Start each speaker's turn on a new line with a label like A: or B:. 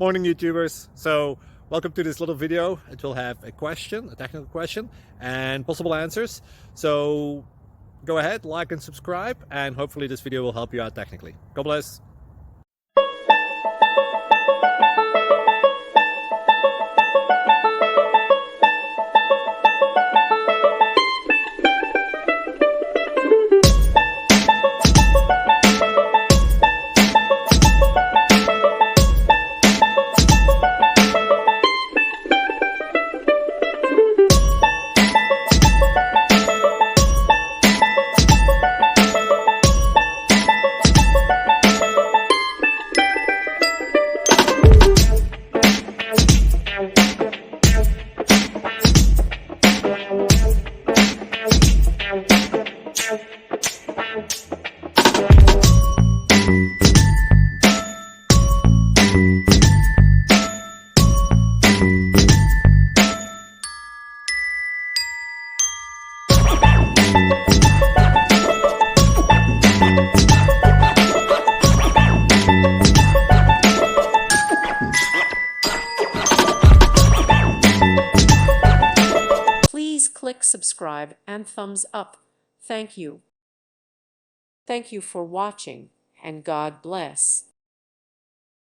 A: Morning YouTubers. So welcome to this little video. It will have a question, a technical question, and possible answers. So go ahead, like and subscribe, and hopefully this video will help you out technically. God bless.
B: Please click subscribe and thumbs up. Thank you. Thank you for watching, and God bless.